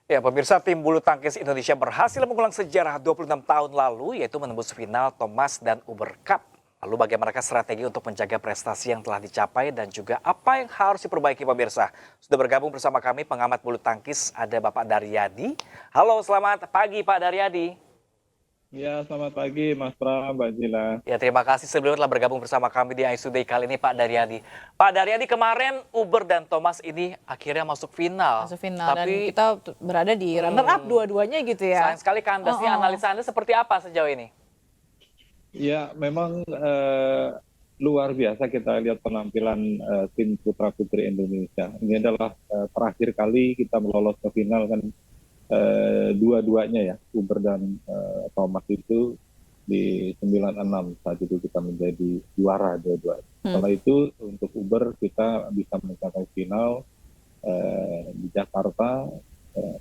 Ya, pemirsa, tim bulu tangkis Indonesia berhasil mengulang sejarah 26 tahun lalu, yaitu menembus final Thomas dan Uber Cup. Lalu bagaimana strategi untuk menjaga prestasi yang telah dicapai dan juga apa yang harus diperbaiki pemirsa? Sudah bergabung bersama kami pengamat bulu tangkis, ada Bapak Daryadi. Halo, selamat pagi Pak Daryadi. Ya, selamat pagi Mas Pram, Mbak Jila. Ya, terima kasih sebelumnya telah bergabung bersama kami di ISU Day kali ini Pak Daryadi. Pak Daryadi, kemarin Uber dan Thomas ini akhirnya masuk final. Masuk final dan Tapi kita berada di runner up dua-duanya gitu ya. sayang sekali kandasnya, analisa Anda seperti apa sejauh ini? Ya, memang luar biasa kita lihat penampilan tim putra putri Indonesia. Ini adalah terakhir kali kita lolos ke final kan, dua-duanya ya, Uber dan Thomas itu di 96 saat itu kita menjadi juara dua-duanya. Setelah itu untuk Uber kita bisa mencapai final di Jakarta,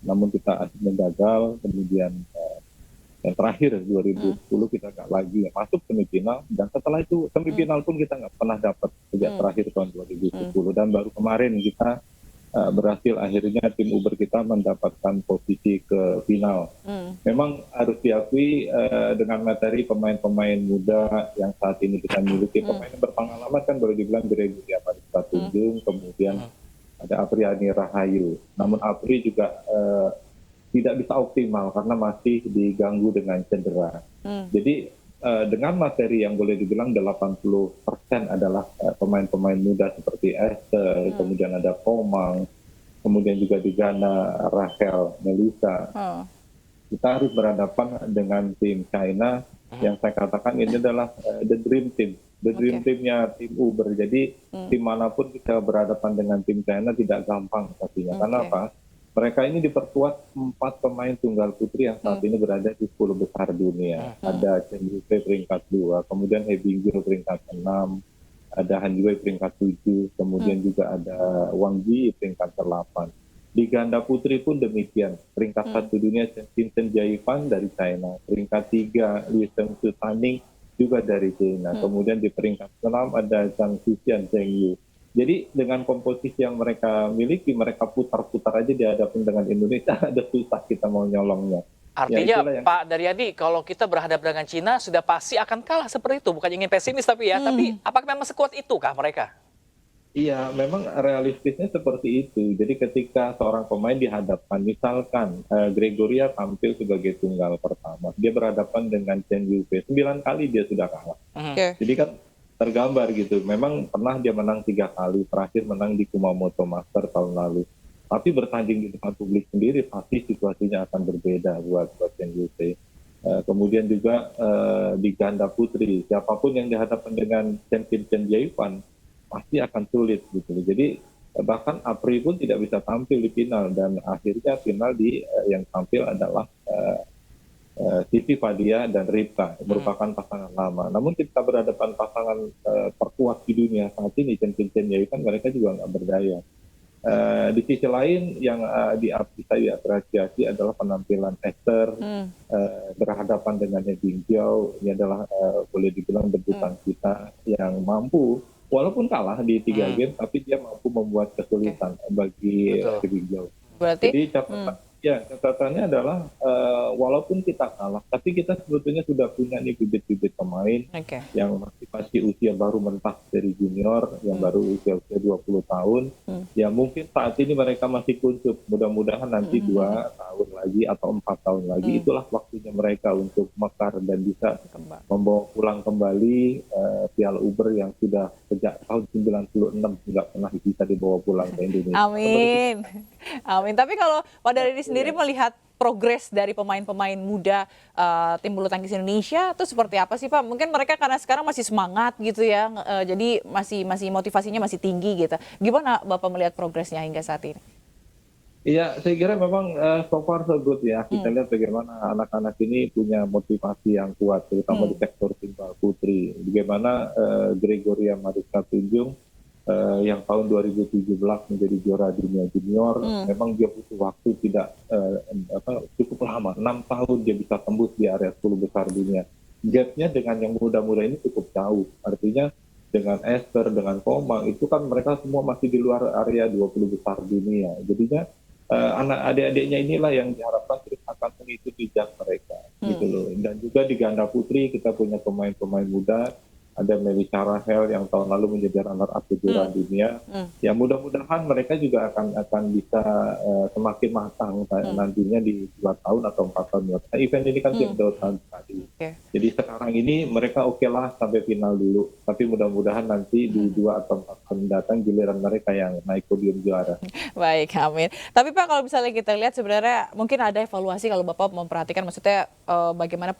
namun kita gagal. Kemudian yang terakhir 2010 kita nggak lagi masuk semifinal, dan setelah itu semifinal pun kita nggak pernah dapat sejak terakhir tahun 2010, dan baru kemarin kita berhasil akhirnya tim Uber kita mendapatkan posisi ke final. Memang harus diakui dengan materi pemain-pemain muda yang saat ini kita miliki, pemain yang berpengalaman kan boleh dibilang Gregoria Mariska Tunjung, kemudian ada Apriani Rahayu. Namun Apri juga tidak bisa optimal karena masih diganggu dengan cedera. Jadi dengan materi yang boleh dibilang 80% adalah pemain-pemain muda seperti Esther, kemudian ada Komang, kemudian juga di Ghana Rachel, Melissa. Kita harus berhadapan dengan tim China yang saya katakan ini adalah the dream team. The dream teamnya tim Uber. Jadi dimanapun kita berhadapan dengan tim China tidak gampang pastinya. Karena apa? Mereka ini diperkuat 4 pemain tunggal putri yang saat ini berada di 10 besar dunia. Ada Chen Yufei peringkat 2, kemudian He Bingil peringkat 6, ada Han Yue peringkat 7, kemudian juga ada Wang Ji peringkat 8. Di ganda putri pun demikian. Peringkat 1 dunia Vincent Jaipan dari China, peringkat 3 Liu Shengsu Taning juga dari China. Kemudian di peringkat 6 ada Zhang Xuxian Zheng Yu. Jadi dengan komposisi yang mereka miliki, mereka putar-putar aja di hadapan dengan Indonesia, ada susah kita mau nyolongnya. Artinya ya, Pak Daryadi, kalau kita berhadapan dengan Cina sudah pasti akan kalah seperti itu. Bukan ingin pesimis tapi ya, tapi apakah memang sekuat itu kah mereka? Iya, memang realistisnya seperti itu. Jadi ketika seorang pemain dihadapkan, misalkan Gregoria tampil sebagai tunggal pertama, dia berhadapan dengan Chen Yufei, 9 kali dia sudah kalah. Jadi kan tergambar gitu. Memang pernah dia menang 3 kali, terakhir menang di Kumamoto Master tahun lalu. Tapi bertanding di depan publik sendiri pasti situasinya akan berbeda buat Chen Yufei. Kemudian juga di ganda putri, siapapun yang dihadapkan dengan Chen Jaipan pasti akan sulit gitu. Jadi bahkan Apri pun tidak bisa tampil di final, dan akhirnya final yang tampil adalah Siti Fadia dan Ripka, merupakan pasangan lama. Namun kita berhadapan pasangan terkuat di dunia saat ini, Chen Jaipan, mereka juga nggak berdaya. Di sisi lain yang bisa diapresiasi adalah penampilan Esther berhadapan dengan He Bingil. Ini adalah boleh dibilang debutan kita yang mampu, walaupun kalah di 3 game, tapi dia mampu membuat kesulitan bagi He Bingil. Jadi catatannya adalah walaupun kita kalah, tapi kita sebetulnya sudah punya nih bibit-bibit pemain yang masih usia baru mentas dari junior, yang baru usia 20 tahun. Ya mungkin saat ini mereka masih kuncup, mudah-mudahan nanti 2 tahun lagi atau 4 tahun lagi, itulah waktunya mereka untuk mekar dan bisa membawa pulang kembali Piala Uber yang sudah sejak tahun 96 nggak pernah bisa dibawa pulang ke Indonesia. Amin. Amin. Tapi kalau Pak Daryadi sendiri melihat progres dari pemain-pemain muda tim bulu tangkis Indonesia itu seperti apa sih Pak? Mungkin mereka karena sekarang masih semangat gitu ya, jadi masih motivasinya masih tinggi gitu. Gimana Bapak melihat progresnya hingga saat ini? Iya, saya kira memang so far so good ya. Kita lihat bagaimana anak-anak ini punya motivasi yang kuat, terutama di sektor tunggal putri. Bagaimana Gregoria Mariska Tunjung yang tahun 2017 menjadi juara dunia junior, memang dia butuh waktu cukup lama, 6 tahun dia bisa tembus di area 10 besar dunia. Gapnya dengan yang muda-muda ini cukup jauh, artinya dengan Esther, dengan Komang, itu kan mereka semua masih di luar area 20 besar dunia. Jadinya anak adik-adiknya inilah yang diharapkan terus akan mengikuti jejak mereka gitu loh. Dan juga di ganda putri kita punya pemain-pemain muda, ada Melissa Rahel yang tahun lalu menjadi runner-up kejuaraan dunia. Ya mudah-mudahan mereka juga akan bisa semakin matang nantinya di 2 tahun atau 4 tahun. Nah, event ini kan tahun tadi. Jadi sekarang ini mereka oke lah sampai final dulu. Tapi mudah-mudahan nanti di 2 atau 4 tahun mendatang giliran mereka yang naik podium juara. Baik, amin. Tapi Pak, kalau misalnya kita lihat sebenarnya mungkin ada evaluasi kalau Bapak memperhatikan, maksudnya bagaimana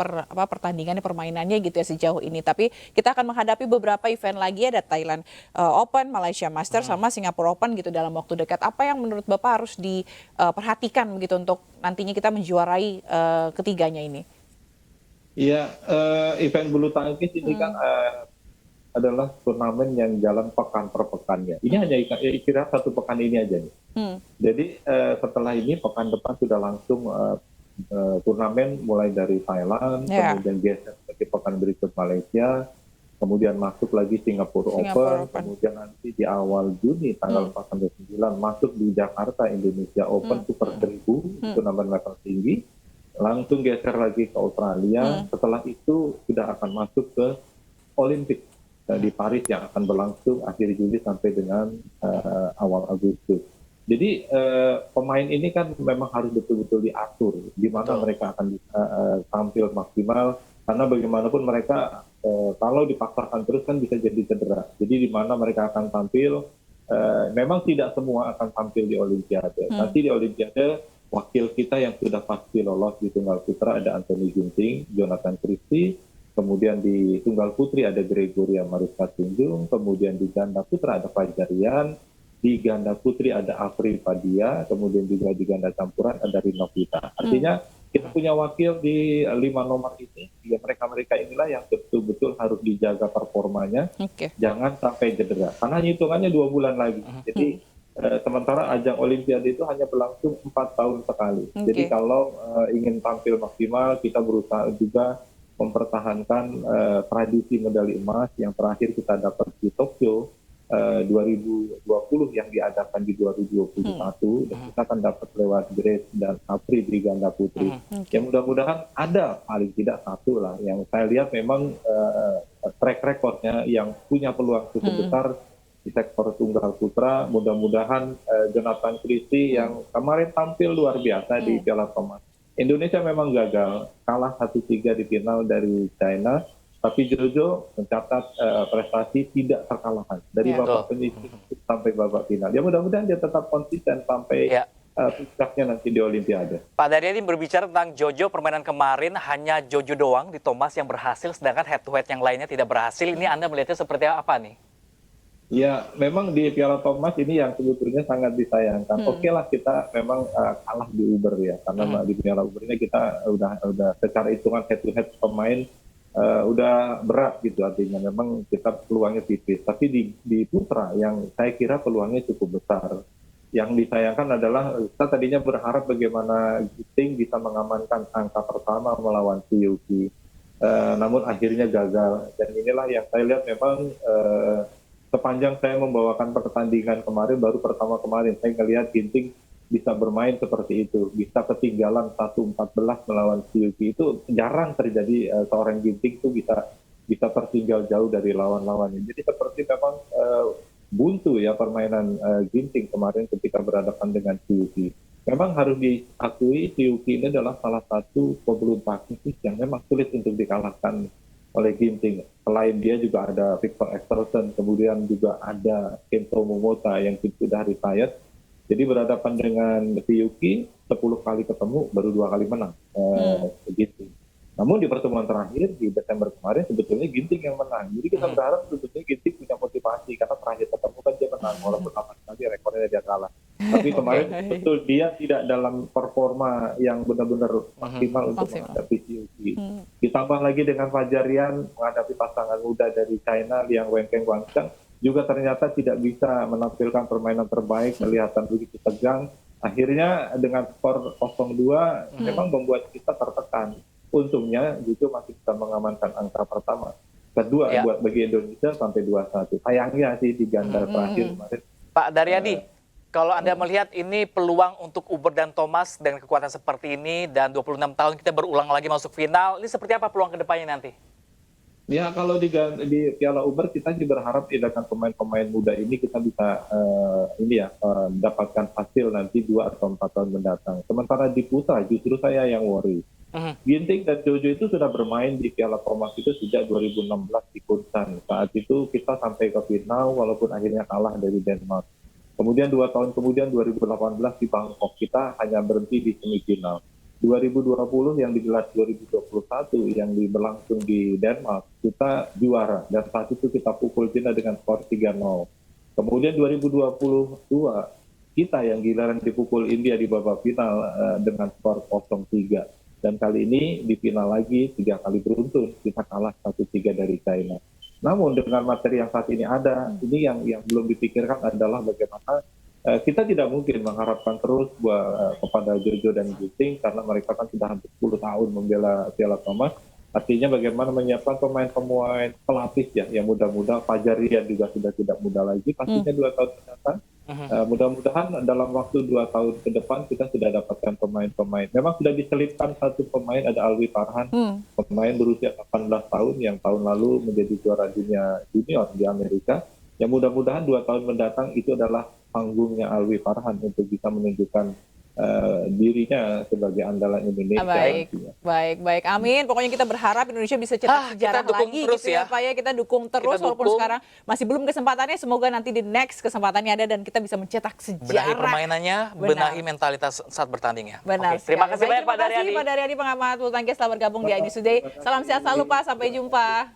pertandingannya, permainannya gitu ya sejauh ini. Tapi kita akan menghadapi beberapa event lagi, ada Thailand Open, Malaysia Masters, sama Singapore Open gitu dalam waktu dekat. Apa yang menurut Bapak harus diperhatikan begitu untuk nantinya kita menjuarai ketiganya ini? Iya, event bulu tangkis ini kan adalah turnamen yang jalan pekan per pekannya. Ini hanya kira satu pekan ini aja nih. Jadi setelah ini pekan depan sudah langsung turnamen mulai dari Thailand, kemudian geser ke pekan berikut Malaysia, kemudian masuk lagi Singapore Open, kemudian nanti di awal Juni tanggal 4 sampai 9 masuk di Jakarta Indonesia Open Super 1000, itu turnamen level tinggi. Langsung geser lagi ke Australia, setelah itu sudah akan masuk ke Olimpik di Paris yang akan berlangsung akhir Juli sampai dengan awal Agustus. Jadi pemain ini kan memang harus betul-betul diatur di mana mereka akan bisa tampil maksimal, karena bagaimanapun mereka kalau dipaksakan terus kan bisa jadi cedera. Jadi di mana mereka akan tampil, memang tidak semua akan tampil di Olimpiade. Nanti di Olimpiade wakil kita yang sudah pasti lolos di tunggal putra ada Anthony Ginting, Jonathan Christie, kemudian di tunggal putri ada Gregoria Mariska Tunjung, kemudian di ganda putra ada Fajar Rian, di ganda putri ada Afri Padia, kemudian juga di ganda campuran ada Rino Vita. Artinya kita punya wakil di 5 nomor ini, ya mereka-mereka inilah yang betul-betul harus dijaga performanya, jangan sampai cedera. Karena hitungannya 2 bulan lagi. Jadi sementara ajang Olimpiade itu hanya berlangsung 4 tahun sekali. Jadi kalau ingin tampil maksimal, kita berusaha juga mempertahankan tradisi medali emas yang terakhir kita dapat di Tokyo 2020 yang diadakan di 2021, dan kita akan dapat lewat Grace dan Afri di ganda putri. Ya mudah-mudahan ada paling tidak satu lah yang saya lihat memang track recordnya yang punya peluang cukup besar di sektor tunggal putra. Mudah-mudahan Jonathan Christie yang kemarin tampil luar biasa di Piala Thomas. Indonesia memang gagal, kalah 1-3 di final dari China, tapi Jojo mencatat prestasi tidak terkalahkan dari babak penyisihan sampai babak final. Ya mudah-mudahan dia tetap konsisten sampai puncaknya nanti di Olimpiade. Pak Daryadi berbicara tentang Jojo, permainan kemarin hanya Jojo doang di Thomas yang berhasil, sedangkan head to head yang lainnya tidak berhasil. Ini Anda melihatnya seperti apa nih? Ya, memang di Piala Thomas ini yang sebetulnya sangat disayangkan. Oke lah kita memang kalah di Uber ya, karena di Piala Uber ini kita udah secara hitungan head to head pemain udah berat gitu, artinya memang kita peluangnya tipis. Tapi di putra yang saya kira peluangnya cukup besar. Yang disayangkan adalah kita tadinya berharap bagaimana Ginting bisa mengamankan angka pertama melawan Suzuki, namun akhirnya gagal. Dan inilah yang saya lihat memang sepanjang saya membawakan pertandingan kemarin, baru pertama kemarin saya ngelihat Ginting bisa bermain seperti itu, bisa ketinggalan 1-14 melawan Suzuki. Itu jarang terjadi, seorang Ginting itu bisa tertinggal jauh dari lawan-lawannya. Jadi seperti memang buntu ya permainan Ginting kemarin ketika berhadapan dengan Suzuki. Memang harus diakui Suzuki ini adalah salah satu pebulu tangkis yang memang sulit untuk dikalahkan oleh Ginting. Selain dia juga ada Victor Axelsen, kemudian juga ada Kento Momota yang sudah retired. Jadi berhadapan dengan Suzuki 10 kali ketemu baru 2 kali menang. Begitu. Namun di pertemuan terakhir di Desember kemarin sebetulnya Ginting yang menang. Jadi kita berharap sebetulnya Ginting punya motivasi karena terakhir ketemu kan dia menang, walaupun 8 kali rekornya dia kalah. Tapi kemarin betul dia tidak dalam performa yang benar-benar maksimal untuk menghadapi Suzuki. Ditambah lagi dengan Fajar Rian menghadapi pasangan muda dari China Liang Wenqing Guangcheng, juga ternyata tidak bisa menampilkan permainan terbaik, kelihatan begitu tegang. Akhirnya dengan skor 0-2 memang membuat kita tertekan. Untungnya Jojo masih bisa mengamankan angka pertama. Kedua buat bagi Indonesia sampai 2-1. Sayangnya sih di ganda terakhir kemarin. Pak Daryadi, Kalau Anda melihat ini peluang untuk Uber dan Thomas dengan kekuatan seperti ini dan 26 tahun kita berulang lagi masuk final, ini seperti apa peluang kedepannya nanti? Ya kalau di Piala Uber kita juga berharap dengan pemain-pemain muda ini kita bisa mendapatkan hasil nanti 2 atau 4 tahun mendatang. Sementara di putra justru saya yang worry. Ginting dan Jojo itu sudah bermain di Piala Thomas itu sejak 2016 di Kunsan. Saat itu kita sampai ke final walaupun akhirnya kalah dari Denmark. Kemudian 2 tahun kemudian 2018 di Bangkok kita hanya berhenti di semifinal. 2020 yang digelar 2021 yang berlangsung di Denmark kita juara dan saat itu kita pukul Cina dengan skor 3-0. Kemudian 2022 kita yang giliran dipukul India di babak final dengan skor 0-3. Dan kali ini di final lagi 3 kali beruntun kita kalah 1-3 dari China. Namun dengan materi yang saat ini ada, ini yang belum dipikirkan adalah bagaimana kita tidak mungkin mengharapkan terus kepada Jojo dan Ginting karena mereka kan sudah hampir 10 tahun membela Piala Thomas. Artinya bagaimana menyiapkan pemain-pemain pelapis ya, yang muda-muda. Fajar Rian juga sudah tidak muda lagi, pastinya 2 tahun mendatang. Mudah-mudahan dalam waktu 2 tahun ke depan kita sudah dapatkan pemain-pemain. Memang sudah diselipkan satu pemain, ada Alwi Farhan, pemain berusia 18 tahun yang tahun lalu menjadi juara dunia junior di Amerika. Yang mudah-mudahan 2 tahun mendatang itu adalah panggungnya Alwi Farhan untuk bisa menunjukkan dirinya sebagai andalan Indonesia. Baik. Amin. Pokoknya kita berharap Indonesia bisa cetak sejarah lagi terus gitu ya Pak ya. Kita dukung terus walaupun sekarang masih belum kesempatannya. Semoga nanti di next kesempatannya ada dan kita bisa mencetak sejarah. Benahi permainannya, benahi mentalitas saat bertanding ya. Benar. Terima kasih banyak Pak Daryadi. Pak Daryadi, pengamat bulu tangkis telah bergabung di iNews Today. Salam sehat selalu Pak. Sampai jumpa.